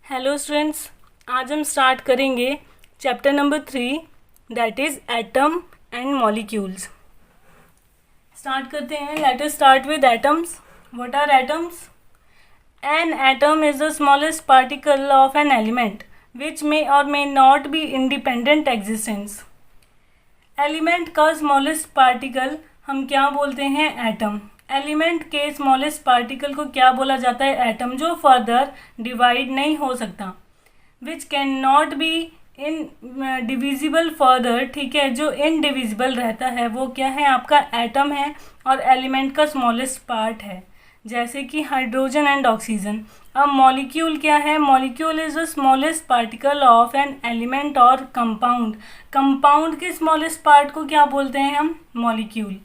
Hello students, आज हम start करेंगे chapter number 3 that is atom and molecules. Start करते हैं। Let us start with atoms. What are atoms? An atom is the smallest particle of an element which may or may not be independent existence. Element का smallest particle हम क्या बोलते हैं? Atom. Element के smallest particle को क्या बोला जाता है? एटम, जो फर्दर डिवाइड नहीं हो सकता, which can not be in divisible further, ठीक है, जो इनडिविजिबल रहता है वो क्या है? आपका एटम है और एलिमेंट का स्मॉलेस्ट पार्ट है, जैसे कि हाइड्रोजन एंड ऑक्सीजन। अब मॉलिक्यूल क्या है? Molecule is the smallest particle of an element और कंपाउंड। कंपाउंड के स्मॉलेस्ट पार्ट को क्या बोलते हैं हम? मॉलिक्यूल।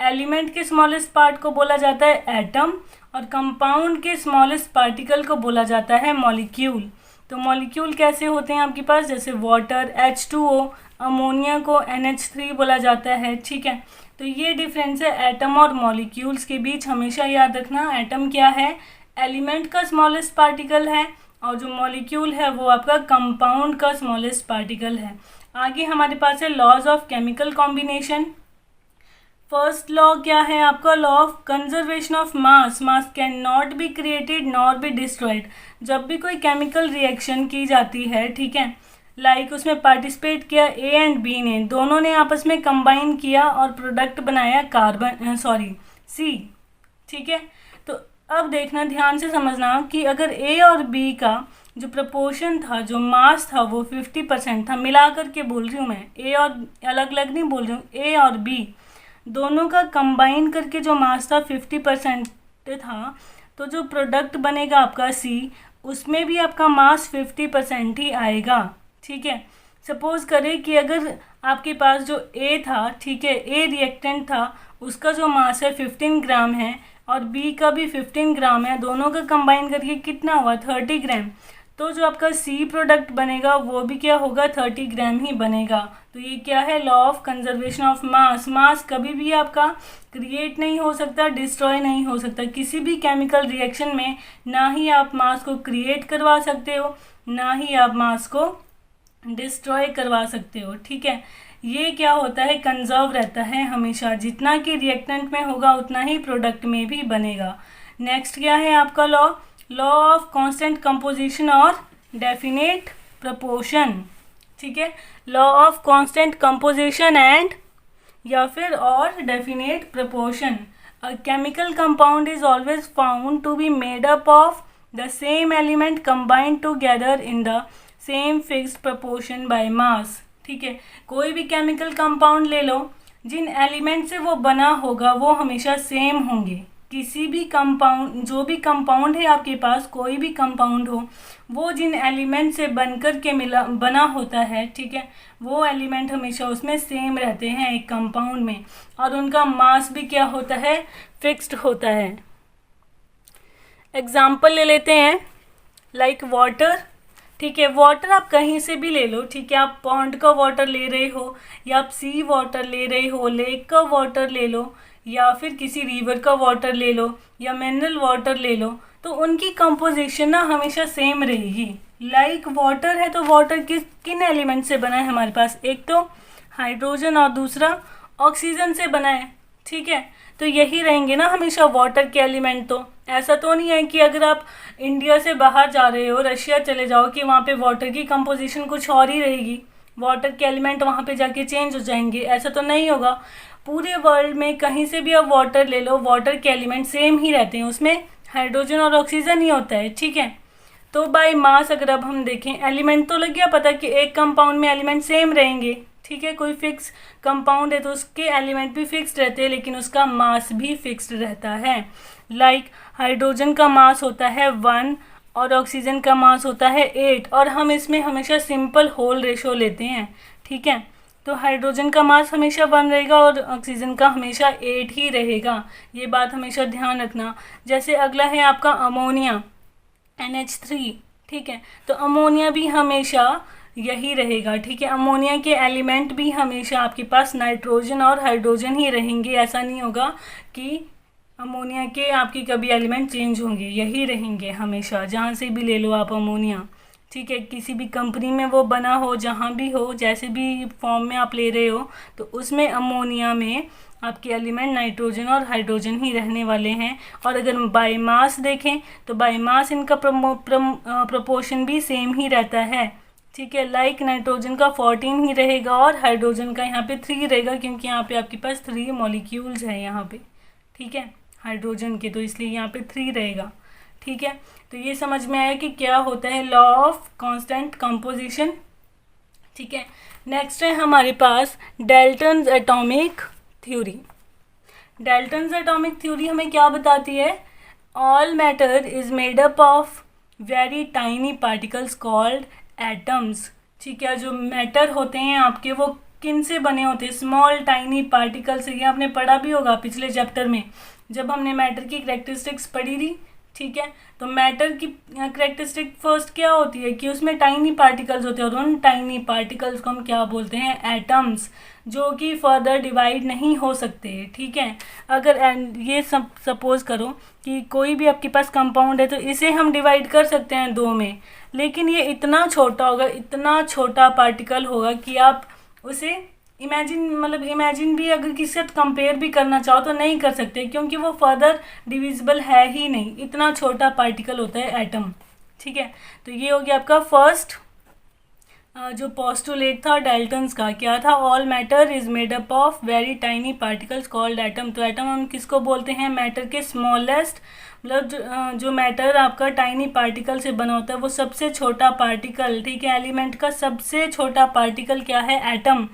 एलिमेंट के स्मॉलेस्ट पार्ट को बोला जाता है एटम और कंपाउंड के स्मॉलेस्ट पार्टिकल को बोला जाता है मॉलिक्यूल। तो मॉलिक्यूल कैसे होते हैं आपके पास? जैसे वाटर H2O, अमोनिया को NH3 बोला जाता है, ठीक है। तो ये डिफरेंस है एटम और मॉलिक्यूल्स के बीच। हमेशा याद रखना, एटम क्या है? एलिमेंट का स्मॉलेस्ट पार्टिकल है और जो मॉलिक्यूल है वो आपका कंपाउंड का स्मॉलेस्ट पार्टिकल है। आगे हमारे पास है laws of chemical combination. First law क्या है आपका? Law of conservation of mass. Mass can not be created not be destroyed. जब भी कोई केमिकल रिएक्शन की जाती है, ठीक है, लाइक उसमें पार्टिसिपेट किया ए एंड बी ने, दोनों ने आपस में कंबाइन किया और प्रोडक्ट बनाया सी, ठीक है। तो अब देखना, ध्यान से समझना कि अगर ए और बी का जो प्रपोर्शन था, जो मास था, वो 50% था। मिला करके बोल रही हूँ मैं, ए और अलग अलग नहीं बोल रही हूँ, ए और बी दोनों का कंबाइन करके जो मास था 50% था, तो जो प्रोडक्ट बनेगा आपका सी, उसमें भी आपका मास 50% ही आएगा, ठीक है। सपोज करें कि अगर आपके पास जो ए था, ठीक है, ए रिएक्टेंट था, उसका जो मास है 15 ग्राम है और बी का भी 15 ग्राम है, दोनों का कंबाइन करके कितना हुआ? 30 ग्राम। तो जो आपका सी प्रोडक्ट बनेगा वो भी क्या होगा? 30 ग्राम ही बनेगा। तो ये क्या है? Law of conservation of mass. Mass कभी भी आपका क्रिएट नहीं हो सकता, डिस्ट्रॉय नहीं हो सकता। किसी भी केमिकल रिएक्शन में ना ही आप मास को क्रिएट करवा सकते हो, ना ही आप मास को डिस्ट्रॉय करवा सकते हो, ठीक है। ये क्या होता है? कंजर्व रहता है हमेशा। जितना कि रिएक्टेंट में होगा उतना ही प्रोडक्ट में भी बनेगा। नेक्स्ट क्या है आपका law? Law of constant composition और डेफिनेट प्रपोर्शन, ठीक है। Law of constant composition and या फिर और definite proportion. A chemical compound is always found to be made up of the same element combined together in the same fixed proportion by mass, ठीक है। कोई भी chemical compound ले लो, जिन element से वो बना होगा वो हमेशा सेम होंगे। किसी भी कंपाउंड, जो भी कंपाउंड है आपके पास, कोई भी कंपाउंड हो, वो जिन एलिमेंट से बनकर के बना होता है, ठीक है, वो एलिमेंट हमेशा उसमें सेम रहते हैं एक कंपाउंड में, और उनका मास भी क्या होता है? फिक्स्ड होता है। एग्जाम्पल ले लेते हैं, लाइक वाटर, ठीक है। वाटर आप कहीं से भी ले लो, ठीक है। आप पॉन्ड का वाटर ले रहे हो या आप सी वाटर ले रहे हो, लेक का वाटर ले लो या फिर किसी रिवर का वाटर ले लो या मिनरल वाटर ले लो, तो उनकी कंपोजिशन ना हमेशा सेम रहेगी। लाइक वाटर है तो वाटर किन एलिमेंट से बना है हमारे पास? एक तो हाइड्रोजन और दूसरा ऑक्सीजन से बना है, ठीक है। तो यही रहेंगे ना हमेशा वाटर के एलिमेंट। तो ऐसा तो नहीं है कि अगर आप इंडिया से बाहर जा रहे हो, रशिया चले जाओ, कि वहाँ पे वाटर की कंपोजिशन कुछ और ही रहेगी, वाटर के एलिमेंट वहाँ पे जाके चेंज हो जाएंगे, ऐसा तो नहीं होगा। पूरे वर्ल्ड में कहीं से भी आप वाटर ले लो, वाटर के एलिमेंट सेम ही रहते हैं, उसमें हाइड्रोजन और ऑक्सीजन ही होता है, ठीक है। तो बाय मास अगर अब हम देखें, एलिमेंट तो लग गया पता कि एक कंपाउंड में एलिमेंट सेम रहेंगे, ठीक है। कोई फिक्स कंपाउंड है तो उसके एलिमेंट भी फिक्स्ड रहते हैं, लेकिन उसका मास भी फिक्स्ड रहता है। लाइक हाइड्रोजन का मास होता है 1 और ऑक्सीजन का मास होता है 8, और हम इसमें हमेशा सिंपल होल रेशो लेते हैं, ठीक है। तो हाइड्रोजन का मास हमेशा 1 रहेगा और ऑक्सीजन का हमेशा 8 ही रहेगा। ये बात हमेशा ध्यान रखना। जैसे अगला है आपका अमोनिया, NH3, ठीक है। तो अमोनिया भी हमेशा यही रहेगा, ठीक है। अमोनिया के एलिमेंट भी हमेशा आपके पास नाइट्रोजन और हाइड्रोजन ही रहेंगे। ऐसा नहीं होगा कि अमोनिया के आपकी कभी एलिमेंट चेंज होंगे, यही रहेंगे हमेशा, जहाँ से भी ले लो आप अमोनिया, ठीक है। किसी भी कंपनी में वो बना हो, जहाँ भी हो, जैसे भी फॉर्म में आप ले रहे हो, तो उसमें अमोनिया में आपके एलिमेंट नाइट्रोजन और हाइड्रोजन ही रहने वाले हैं। और अगर बाय मास देखें तो बाय मास इनका प्रपोर्शन भी सेम ही रहता है, ठीक है। लाइक नाइट्रोजन का 14 ही रहेगा और हाइड्रोजन का यहाँ पे 3 रहेगा, क्योंकि यहाँ पे आपके पास 3 मॉलिक्यूल्स हैं यहाँ पे, ठीक है, हाइड्रोजन के, तो इसलिए यहाँ पे 3 रहेगा, ठीक है। तो ये समझ में आया कि क्या होता है लॉ ऑफ कांस्टेंट कंपोजिशन, ठीक है। नेक्स्ट है हमारे पास Dalton's atomic theory. Dalton's atomic theory हमें क्या बताती है? All matter is made up of very tiny particles called atoms, ठीक है। जो मैटर होते हैं आपके वो किन से बने होते हैं? स्मॉल टाइनी पार्टिकल से। ये आपने पढ़ा भी होगा पिछले चैप्टर में जब हमने मैटर की करेक्टरिस्टिक्स पढ़ी थी, ठीक है। तो मैटर की करेक्टरिस्टिक फर्स्ट क्या होती है कि उसमें टाइनी पार्टिकल्स होते हैं, और उन टाइनी पार्टिकल्स को हम क्या बोलते हैं? एटम्स, जो कि फर्दर डिवाइड नहीं हो सकते, ठीक है। अगर ये सपोज करो कि कोई भी आपके पास कंपाउंड है, तो इसे हम डिवाइड कर सकते हैं 2 में, लेकिन ये इतना छोटा होगा, इतना छोटा पार्टिकल होगा कि आप उसे इमेजिन भी अगर किसी से कंपेयर भी करना चाहो तो नहीं कर सकते, क्योंकि वो फर्दर डिविजिबल है ही नहीं, इतना छोटा पार्टिकल होता है एटम, ठीक है। तो ये हो गया आपका फर्स्ट जो पोस्टुलेट था डाल्टन्स का, क्या था? All matter is made up of very tiny particles called atom. तो एटम हम किसको बोलते हैं? मैटर के स्मॉलेस्ट, मतलब जो मैटर आपका टाइनी पार्टिकल से बना होता है वो सबसे छोटा पार्टिकल, ठीक है। एलिमेंट का सबसे छोटा पार्टिकल क्या है? Atom.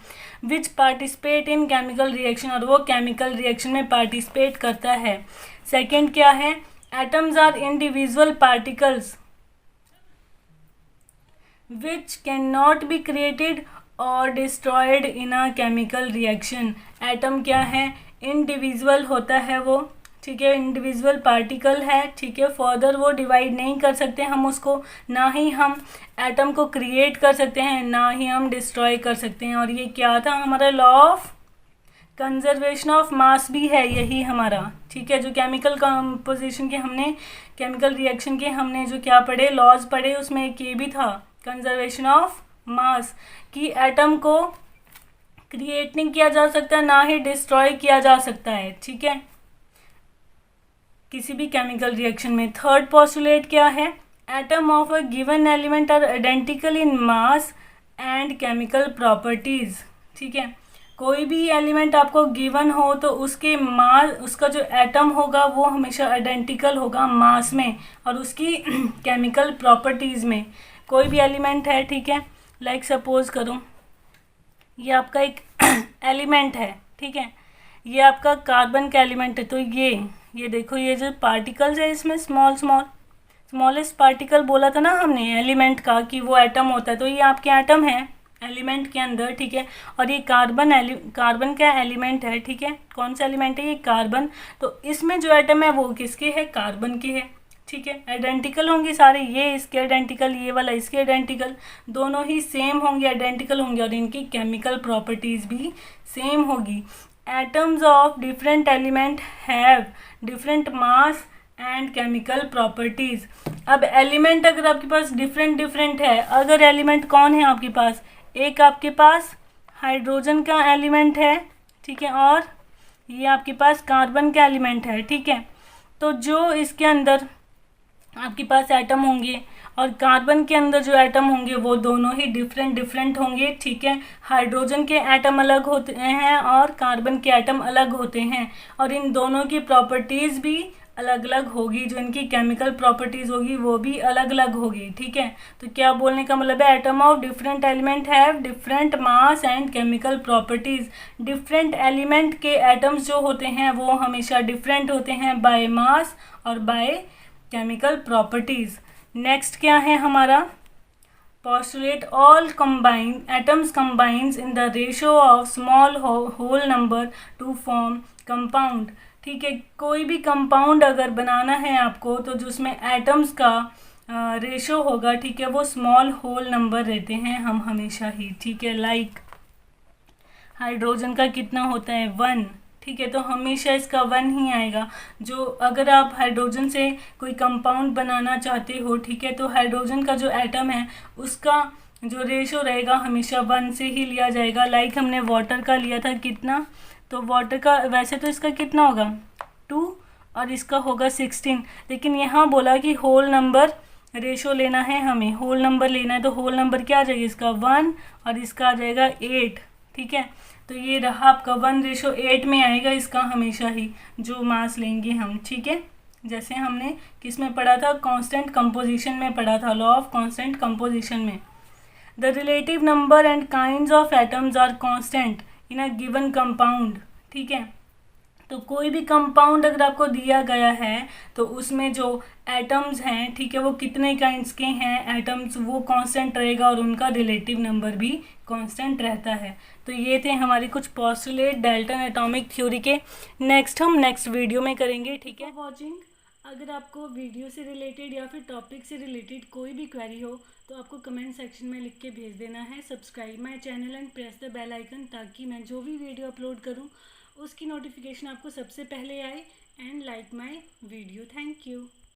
Which participate in chemical reaction, और वो केमिकल रिएक्शन में पार्टिसिपेट करता है। सेकेंड क्या है? Atoms are individual particles which cannot be created or destroyed in a chemical reaction। Atom क्या है? इंडिविजुअल होता है वो, ठीक है, इंडिविजुअल पार्टिकल है, ठीक है। फर्दर वो डिवाइड नहीं कर सकते हम उसको, ना ही हम एटम को क्रिएट कर सकते हैं, ना ही हम डिस्ट्रॉय कर सकते हैं। और ये क्या था? हमारा लॉ ऑफ कंजर्वेशन ऑफ मास भी है यही हमारा, ठीक है। जो केमिकल कंपोजिशन के हमने, केमिकल रिएक्शन के हमने जो क्या पढ़े, लॉज पढ़े, उसमें एक ये भी था कंजर्वेशन ऑफ मास, कि एटम को क्रिएट नहीं किया जा सकता, ना ही डिस्ट्रॉय किया जा सकता है, ठीक है, किसी भी केमिकल रिएक्शन में। थर्ड पोस्टुलेट क्या है? Atom of a given element are identical in mass and chemical properties, ठीक है। कोई भी एलिमेंट आपको गिवन हो तो उसके मास, उसका जो एटम होगा वो हमेशा आइडेंटिकल होगा मास में और उसकी केमिकल प्रॉपर्टीज में। कोई भी एलिमेंट है, ठीक है, लाइक सपोज करो ये आपका एक एलिमेंट है, ठीक है, ये आपका कार्बन का एलिमेंट है। तो ये देखो, ये जो पार्टिकल्स है इसमें स्मॉलेस्ट पार्टिकल बोला था ना हमने एलिमेंट का कि वो एटम होता है, तो ये आपके एटम है एलिमेंट के अंदर, ठीक है। और ये कार्बन का एलिमेंट है, ठीक है। कौन सा एलिमेंट है? ये कार्बन। तो इसमें जो एटम है वो किसके है? कार्बन के है, ठीक है। आइडेंटिकल होंगे सारे, ये इसके आइडेंटिकल, ये वाला इसके आइडेंटिकल, दोनों ही सेम होंगे, आइडेंटिकल होंगे, और इनकी केमिकल प्रॉपर्टीज भी सेम होगी। Atoms of different element have different mass and chemical properties. अब एलिमेंट अगर आपके पास डिफरेंट है, अगर एलिमेंट कौन है आपके पास? एक आपके पास हाइड्रोजन का एलिमेंट है, ठीक है, और ये आपके पास कार्बन का एलिमेंट है, ठीक है। तो जो इसके अंदर आपके पास एटम होंगे और कार्बन के अंदर जो एटम होंगे वो दोनों ही डिफरेंट होंगे, ठीक है। हाइड्रोजन के एटम अलग होते हैं और कार्बन के एटम अलग होते हैं, और इन दोनों की प्रॉपर्टीज भी अलग अलग होगी, जो इनकी केमिकल प्रॉपर्टीज होगी वो भी अलग अलग होगी, ठीक है। तो क्या बोलने का मतलब है? Atom of different element have different mass and chemical properties. Different element के एटम्स जो होते हैं वो हमेशा डिफरेंट होते हैं बाय मास और बाय केमिकल प्रॉपर्टीज। नेक्स्ट क्या है हमारा? postulate all combine atoms combines in the ratio of small whole number to form compound। ठीक है, कोई भी कंपाउंड अगर बनाना है आपको तो जो उसमें एटम्स का रेशो होगा, ठीक है, वो स्मॉल होल नंबर रहते हैं हम हमेशा ही, ठीक है। लाइक हाइड्रोजन का कितना होता है? 1, ठीक है, तो हमेशा इसका 1 ही आएगा। जो अगर आप हाइड्रोजन से कोई कंपाउंड बनाना चाहते हो, ठीक है, तो हाइड्रोजन का जो एटम है उसका जो रेशो रहेगा हमेशा 1 से ही लिया जाएगा। लाइक हमने वाटर का लिया था कितना, तो वाटर का वैसे तो इसका कितना होगा 2 और इसका होगा 16, लेकिन यहाँ बोला कि होल नंबर रेशो लेना है, हमें होल नंबर लेना है, तो होल नंबर क्या आ जाएगा इसका 1 और इसका आ जाएगा 8। ठीक है, तो ये रहा आपका 1:8 में आएगा इसका हमेशा ही जो मास लेंगे हम। ठीक है, जैसे हमने किस में पढ़ा था, कांस्टेंट कंपोजिशन में पढ़ा था, लॉ ऑफ कांस्टेंट कंपोजिशन में। The relative number and kinds of atoms are constant in a given compound. ठीक है, तो कोई भी कंपाउंड अगर आपको दिया गया है तो उसमें जो एटम्स हैं, ठीक है, वो कितने काइंड्स के हैं एटम्स, वो कांस्टेंट रहेगा और उनका रिलेटिव नंबर भी कांस्टेंट रहता है। तो ये थे हमारे कुछ पोस्टुलेट डाल्टन एटॉमिक थ्योरी के। नेक्स्ट हम नेक्स्ट वीडियो में करेंगे। ठीक है, वॉचिंग। अगर आपको वीडियो से रिलेटेड या फिर टॉपिक से रिलेटेड कोई भी क्वेरी हो तो आपको कमेंट सेक्शन में लिख के भेज देना है। Subscribe my channel and press the bell icon, ताकि मैं जो भी वीडियो अपलोड करूं उसकी नोटिफिकेशन आपको सबसे पहले आए। And like my video. Thank you.